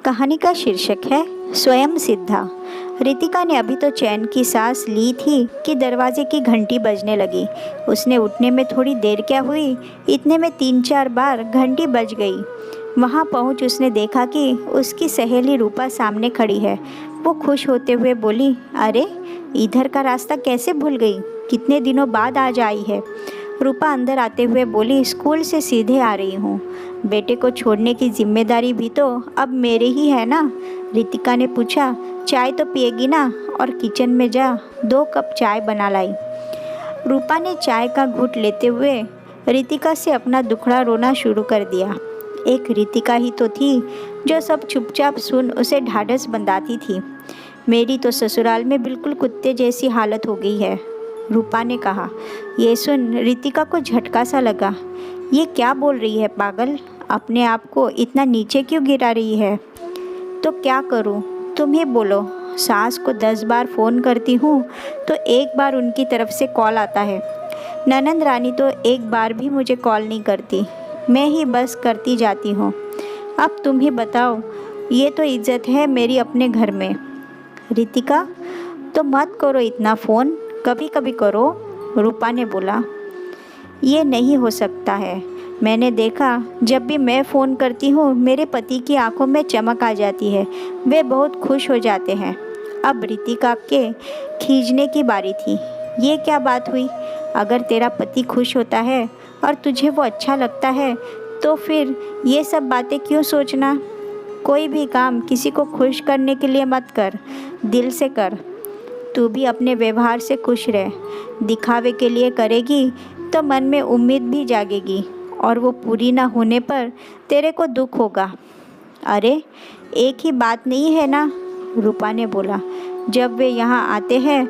कहानी का शीर्षक है स्वयं सिद्धा। रितिका ने अभी तो चैन की सांस ली थी कि दरवाजे की घंटी बजने लगी। उसने उठने में थोड़ी देर क्या हुई, इतने में 3-4 बार घंटी बज गई। वहां पहुंच उसने देखा कि उसकी सहेली रूपा सामने खड़ी है। वो खुश होते हुए बोली, अरे इधर का रास्ता कैसे भूल गई, कितने दिनों बाद आज आई है। रूपा अंदर आते हुए बोली, स्कूल से सीधे आ रही हूँ, बेटे को छोड़ने की जिम्मेदारी भी तो अब मेरे ही है ना। रितिका ने पूछा, चाय तो पिएगी ना, और किचन में जा 2 कप चाय बना लाई। रूपा ने चाय का घूंट लेते हुए रितिका से अपना दुखड़ा रोना शुरू कर दिया। एक रितिका ही तो थी जो सब चुपचाप सुन उसे ढाढ़स बंधाती थी। मेरी तो ससुराल में बिल्कुल कुत्ते जैसी हालत हो गई है, रूपा ने कहा। ये सुन रितिका को झटका सा लगा। ये क्या बोल रही है पागल, अपने आप को इतना नीचे क्यों गिरा रही है। तो क्या करूं, तुम ही बोलो। सास को 10 बार फ़ोन करती हूँ तो 1 बार उनकी तरफ से कॉल आता है। ननंद रानी तो 1 बार भी मुझे कॉल नहीं करती, मैं ही बस करती जाती हूँ। अब तुम ही बताओ, ये तो इज्जत है मेरी अपने घर में। रितिका, तो मत करो इतना फ़ोन, कभी कभी करो, रूपा ने बोला। ये नहीं हो सकता है, मैंने देखा जब भी मैं फ़ोन करती हूँ मेरे पति की आंखों में चमक आ जाती है, वे बहुत खुश हो जाते हैं। अब रितिका के खींचने की बारी थी। ये क्या बात हुई, अगर तेरा पति खुश होता है और तुझे वो अच्छा लगता है तो फिर ये सब बातें क्यों सोचना। कोई भी काम किसी को खुश करने के लिए मत कर, दिल से कर। तू भी अपने व्यवहार से खुश रह, दिखावे के लिए करेगी तो मन में उम्मीद भी जागेगी और वो पूरी ना होने पर तेरे को दुख होगा। अरे एक ही बात नहीं है ना, रूपा ने बोला। जब वे यहाँ आते हैं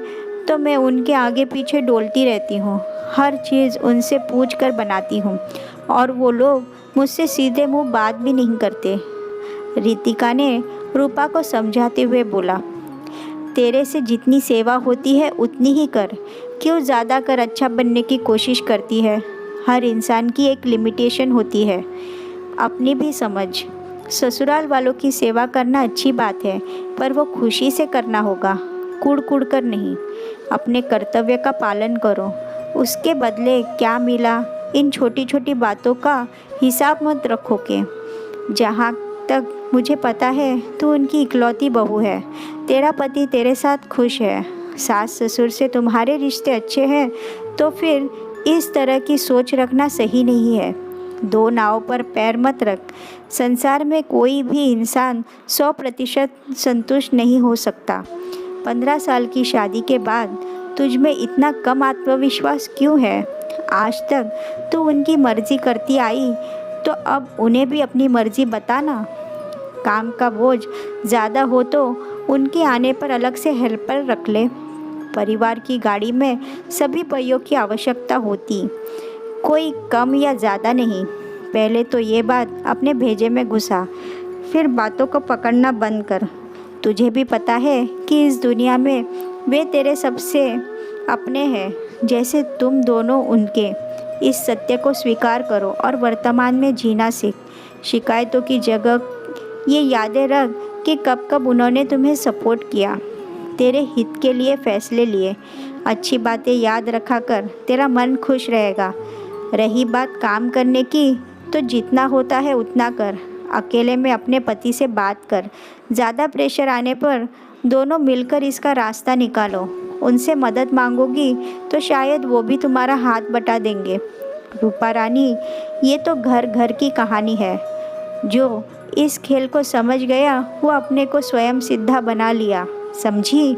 तो मैं उनके आगे पीछे डोलती रहती हूँ, हर चीज़ उनसे पूछ कर बनाती हूँ और वो लोग मुझसे सीधे मुंह बात भी नहीं करते। रितिका ने रूपा को समझाते हुए बोला, तेरे से जितनी सेवा होती है उतनी ही कर, क्यों ज़्यादा कर अच्छा बनने की कोशिश करती है। हर इंसान की एक लिमिटेशन होती है, अपनी भी समझ। ससुराल वालों की सेवा करना अच्छी बात है, पर वो खुशी से करना होगा, कूड़ कूड़ कर नहीं। अपने कर्तव्य का पालन करो, उसके बदले क्या मिला इन छोटी छोटी बातों का हिसाब मत रखो के। जहाँ तक मुझे पता है तू उनकी इकलौती बहू है, तेरा पति तेरे साथ खुश है, सास ससुर से तुम्हारे रिश्ते अच्छे हैं, तो फिर इस तरह की सोच रखना सही नहीं है। 2 नाव पर पैर मत रख। संसार में कोई भी इंसान 100% संतुष्ट नहीं हो सकता। 15 साल की शादी के बाद तुझ में इतना कम आत्मविश्वास क्यों है। आज तक तू उनकी मर्जी करती आई, तो अब उन्हें भी अपनी मर्जी बताना। काम का बोझ ज़्यादा हो तो उनके आने पर अलग से हेल्पर रख ले। परिवार की गाड़ी में सभी पहियों की आवश्यकता होती, कोई कम या ज़्यादा नहीं। पहले तो ये बात अपने भेजे में घुसा, फिर बातों को पकड़ना बंद कर। तुझे भी पता है कि इस दुनिया में वे तेरे सबसे अपने हैं, जैसे तुम दोनों उनके। इस सत्य को स्वीकार करो और वर्तमान में जीना सीख। शिकायतों की जगह ये यादें रख कि कब कब उन्होंने तुम्हें सपोर्ट किया, तेरे हित के लिए फैसले लिए। अच्छी बातें याद रखा कर, तेरा मन खुश रहेगा। रही बात काम करने की, तो जितना होता है उतना कर। अकेले में अपने पति से बात कर, ज़्यादा प्रेशर आने पर दोनों मिलकर इसका रास्ता निकालो। उनसे मदद मांगोगी तो शायद वो भी तुम्हारा हाथ बटा देंगे। रूपा रानी, ये तो घर घर की कहानी है। जो इस खेल को समझ गया वो अपने को स्वयं सिद्धा बना लिया, समझी।